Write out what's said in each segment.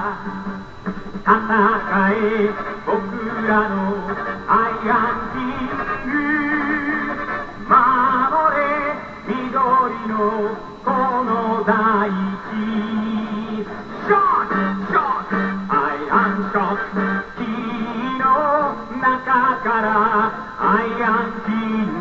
戦え僕らのアイアンキング守れ緑のこの大地ショットショットアイアンショット木の中からアイアンキング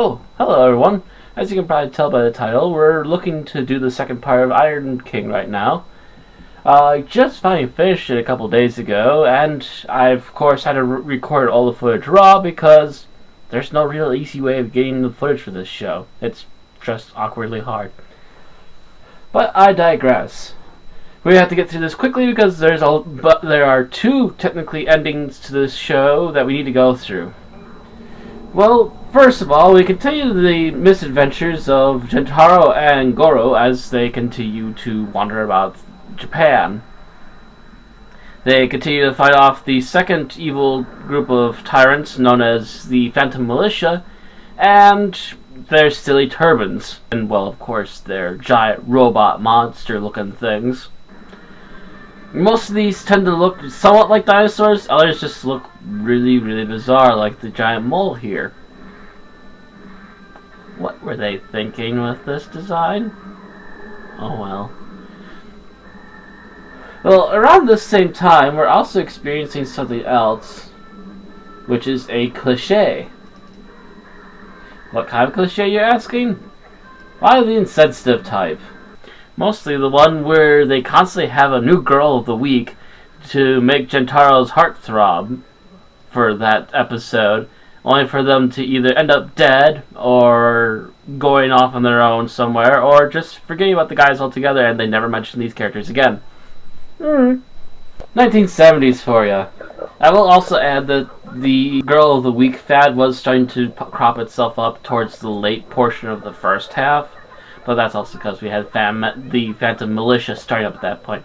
Oh, hello everyone. As you can probably tell by the title, we're looking to do the second part of Iron King right now. I just finally finished it a couple days ago, and I of course had to record all the footage raw because there's no real easy way of getting the footage for this show. It's just awkwardly hard. But I digress. We have to get through this quickly because there are two technically endings to this show that we need to go through. Well, first of all, we continue the misadventures of Gentaro and Goro as they continue to wander about Japan. They continue to fight off the second evil group of tyrants known as the Phantom Militia and their silly turbans. And, well, of course, their giant robot monster-looking things. Most of these tend to look somewhat like dinosaurs, others just look really, really bizarre, like the giant mole here. What were they thinking with this design? Oh well. Well, around this same time, we're also experiencing something else, which is a cliché. What kind of cliché, you're asking? Why the insensitive type? Mostly the one where they constantly have a new girl of the week to make Gentaro's heart throb for that episode, only for them to either end up dead or going off on their own somewhere, or just forgetting about the guys altogether and they never mention these characters again. 1970s for ya. I will also add that the girl of the week fad was starting to crop itself up towards the late portion of the first half. But that's also because we had the Phantom Militia starting up at that point.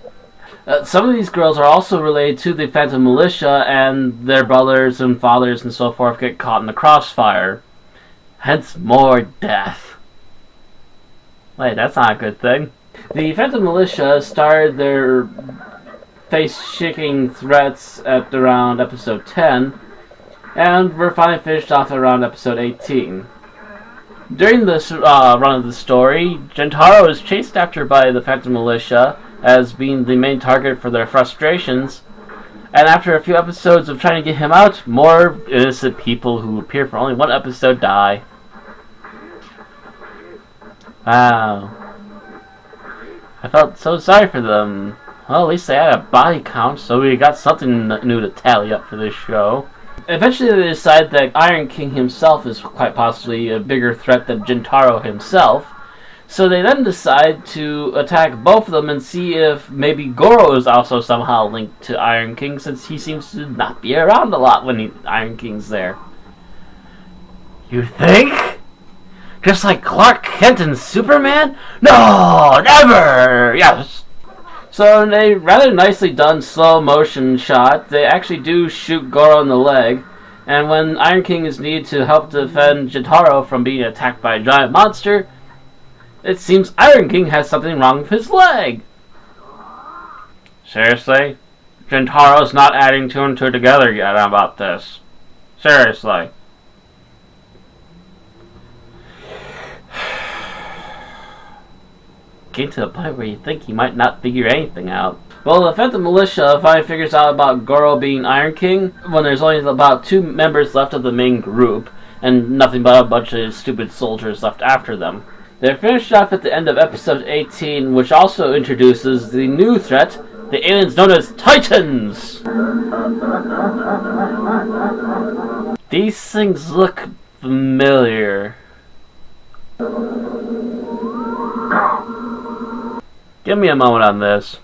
Some of these girls are also related to the Phantom Militia, and their brothers and fathers and so forth get caught in the crossfire. Hence, more death. Wait, that's not a good thing. The Phantom Militia started their face-shaking threats at around episode 10, and were finally finished off around episode 18. During this run of the story, Gentaro is chased after by the Phantom Militia as being the main target for their frustrations, and after a few episodes of trying to get him out, more innocent people who appear for only one episode die. Wow. I felt so sorry for them. Well, at least they had a body count, so we got something new to tally up for this show. Eventually they decide that Iron King himself is quite possibly a bigger threat than Gentaro himself, so they then decide to attack both of them and see if maybe Goro is also somehow linked to Iron King, since he seems to not be around a lot when Iron King's there. You think? Just like Clark Kent and Superman? No, never! Yes! So in a rather nicely done slow motion shot, they actually do shoot Goro in the leg, And when Iron King is needed to help defend Jotaro from being attacked by a giant monster, it seems Iron King has something wrong with his leg. Seriously? Jentaro's not adding two and two together yet about this. Seriously. Getting to the point where you think he might not figure anything out. Well, the Phantom Militia finally figures out about Goro being Iron King when there's only about 2 members left of the main group, and nothing but a bunch of stupid soldiers left after them. They're finished off at the end of episode 18, which also introduces the new threat, the aliens known as Titans! These things look familiar. Give me a moment on this.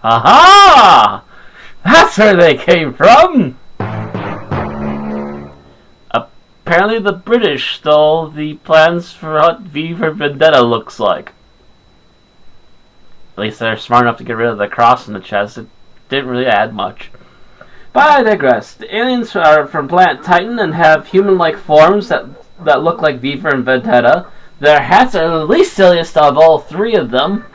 Aha! That's where they came from! Apparently the British stole the plans for what V for Vendetta looks like. At least they're smart enough to get rid of the cross in the chest. It didn't really add much. But I digress. The aliens are from planet Titan and have human-like forms that look like V for Vendetta. Their hats are the least silliest of all 3 of them,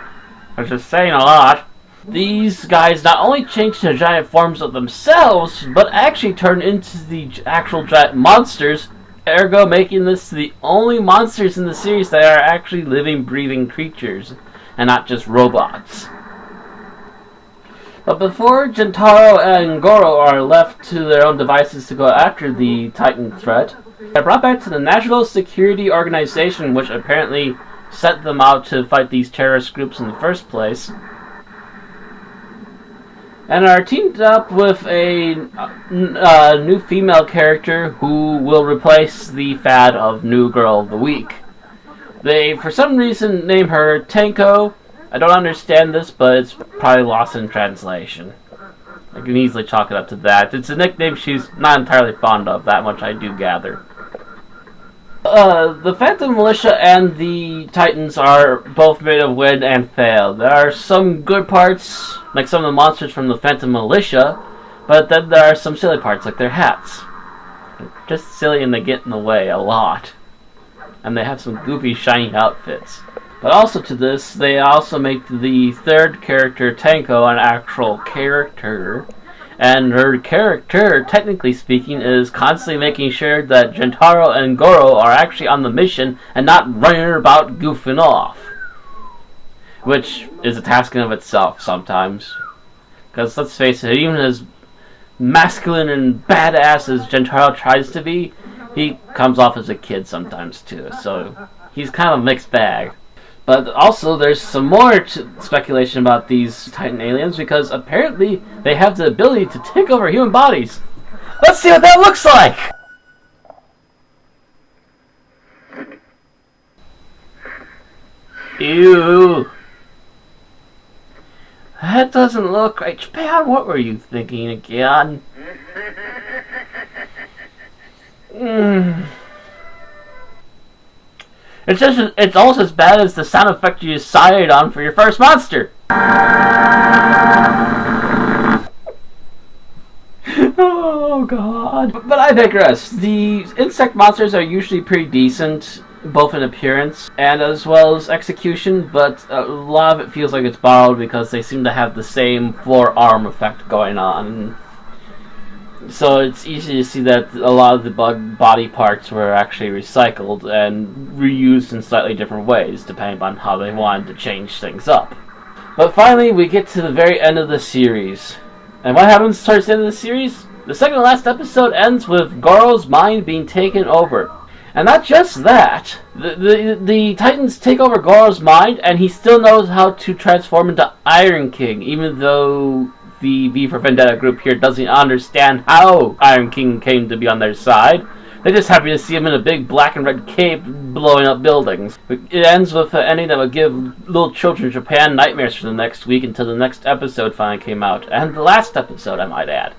which is saying a lot. These guys not only change to giant forms of themselves, but actually turn into the actual giant monsters, ergo making this the only monsters in the series that are actually living, breathing creatures, and not just robots. But before Jentaro and Goro are left to their own devices to go after the Titan threat, they're brought back to the National Security Organization, which apparently sent them out to fight these terrorist groups in the first place, and are teamed up with a new female character who will replace the fad of New Girl of the Week. They, for some reason, name her Tenko. I don't understand this, but it's probably lost in translation. I can easily chalk it up to that. It's a nickname she's not entirely fond of, that much I do gather. The Phantom Militia and the Titans are both made of wind and fail. There are some good parts, like some of the monsters from the Phantom Militia, but then there are some silly parts, like their hats. They're just silly and they get in the way a lot. And they have some goofy, shiny outfits. But also to this, they also make the third character, Tenko, an actual character. And her character, technically speaking, is constantly making sure that Jentaro and Goro are actually on the mission and not running about goofing off. Which is a task in of itself sometimes. Because let's face it, even as masculine and badass as Jentaro tries to be, he comes off as a kid sometimes too. So he's kind of a mixed bag. But also, there's some more speculation about these Titan aliens, because apparently they have the ability to take over human bodies. Let's see what that looks like! Ew. That doesn't look right. Japan, what were you thinking again? It's almost as bad as the sound effect you decided on for your first monster. Oh god. But I digress. The insect monsters are usually pretty decent, both in appearance and as well as execution, but a lot of it feels like it's borrowed because they seem to have the same forearm effect going on. So it's easy to see that a lot of the bug body parts were actually recycled and reused in slightly different ways, depending on how they wanted to change things up. But finally, we get to the very end of the series. And what happens towards the end of the series? The second to last episode ends with Goro's mind being taken over. And not just that, the Titans take over Goro's mind, and he still knows how to transform into Iron King, even though the V for Vendetta group here doesn't understand how Iron King came to be on their side. They're just happy to see him in a big black and red cape blowing up buildings. It ends with an ending that would give little children in Japan nightmares for the next week until the next episode finally came out. And the last episode, I might add.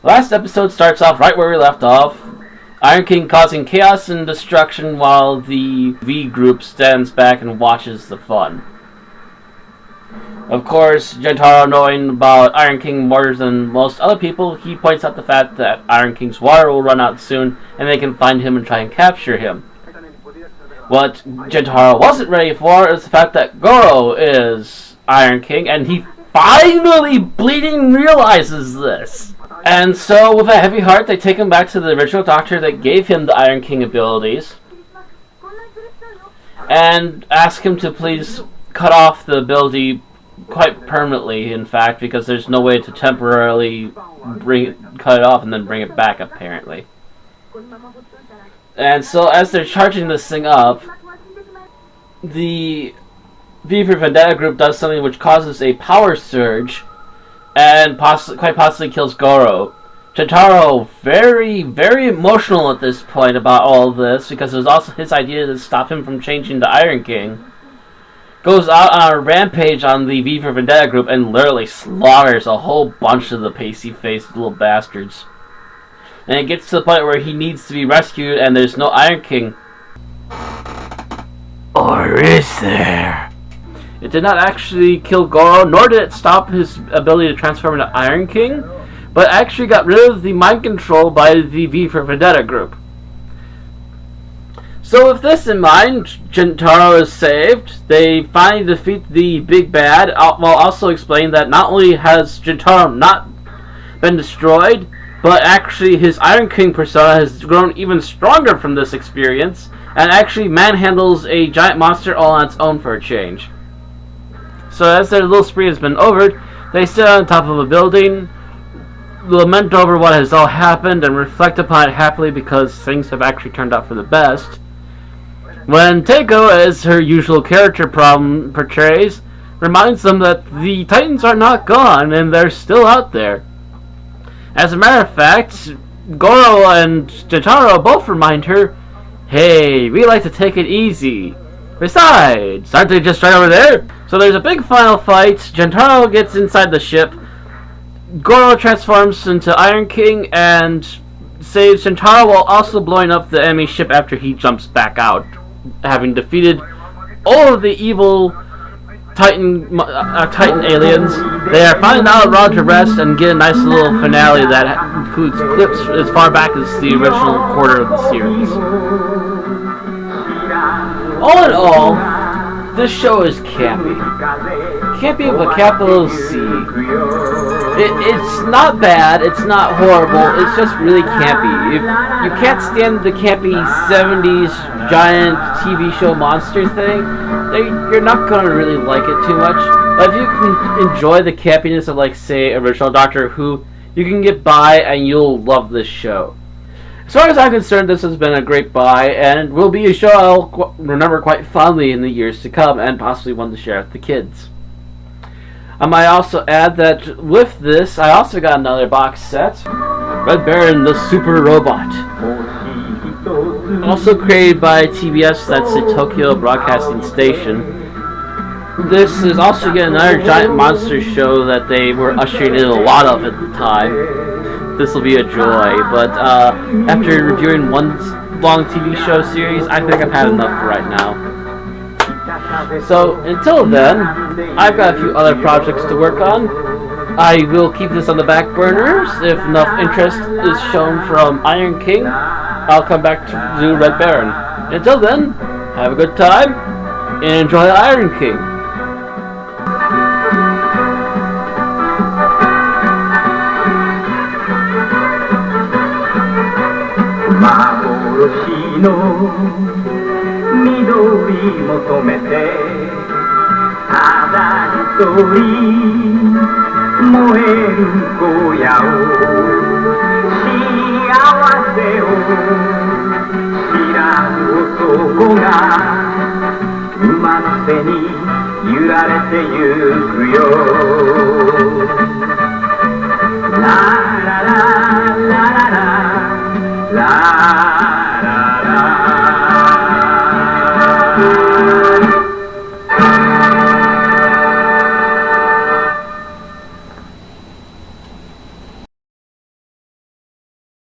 The last episode starts off right where we left off. Iron King causing chaos and destruction while the V group stands back and watches the fun. Of course, Gentaro, knowing about Iron King more than most other people, he points out the fact that Iron King's water will run out soon, and they can find him and try and capture him. What Gentaro wasn't ready for is the fact that Goro is Iron King, and he finally bleeding realizes this. And so, with a heavy heart, they take him back to the original doctor that gave him the Iron King abilities, and ask him to please cut off the ability quite permanently, in fact, because there's no way to temporarily cut it off and then bring it back, apparently. And so, as they're charging this thing up, the V for Vendetta group does something which causes a power surge, and quite possibly kills Goro. Gentaro, very, very emotional at this point about all of this, because it was also his idea to stop him from changing to Iron King, goes out on a rampage on the V for Vendetta group and literally slaughters a whole bunch of the pasty-faced little bastards. And it gets to the point where he needs to be rescued and there's no Iron King. Or is there? It did not actually kill Goro, nor did it stop his ability to transform into Iron King, but actually got rid of the mind control by the V for Vendetta group. So with this in mind, Gentaro is saved. They finally defeat the big bad, while also explaining that not only has Gentaro not been destroyed, but actually his Iron King persona has grown even stronger from this experience, and actually manhandles a giant monster all on its own for a change. So as their little spree has been over, they sit on top of a building, lament over what has all happened, and reflect upon it happily because things have actually turned out for the best. When Teiko, as her usual character problem portrays, reminds them that the Titans are not gone and they're still out there. As a matter of fact, Goro and Gentaro both remind her, hey, we like to take it easy. Besides, aren't they just right over there? So there's a big final fight. Gentaro gets inside the ship. Goro transforms into Iron King and saves Gentaro while also blowing up the enemy ship after he jumps back out, having defeated all of the evil Titan aliens. They are finally now allowed to rest and get a nice little finale that includes clips as far back as the original quarter of the series. All in all, this show is campy. Campy with a capital C. It's not bad, it's not horrible, it's just really campy. If you can't stand the campy 70s giant TV show monster thing, you're not going to really like it too much. But if you can enjoy the campiness of, like, say, original Doctor Who, you can get by and you'll love this show. As far as I'm concerned, this has been a great buy, and will be a show I'll remember quite fondly in the years to come, and possibly one to share with the kids. I might also add that with this, I also got another box set, Red Baron the Super Robot. Also created by TBS, that's the Tokyo Broadcasting Station. This is also yet another giant monster show that they were ushering in a lot of at the time. This will be a joy, but after reviewing one long TV show series, I think I've had enough for right now. So, until then, I've got a few other projects to work on. I will keep this on the back burners. If enough interest is shown from Iron King, I'll come back to do Red Baron. Until then, have a good time, and enjoy Iron King. 幻の緑求めてただ一人燃える小屋を幸せを知らぬ男が馬の背に揺られてゆくよラララ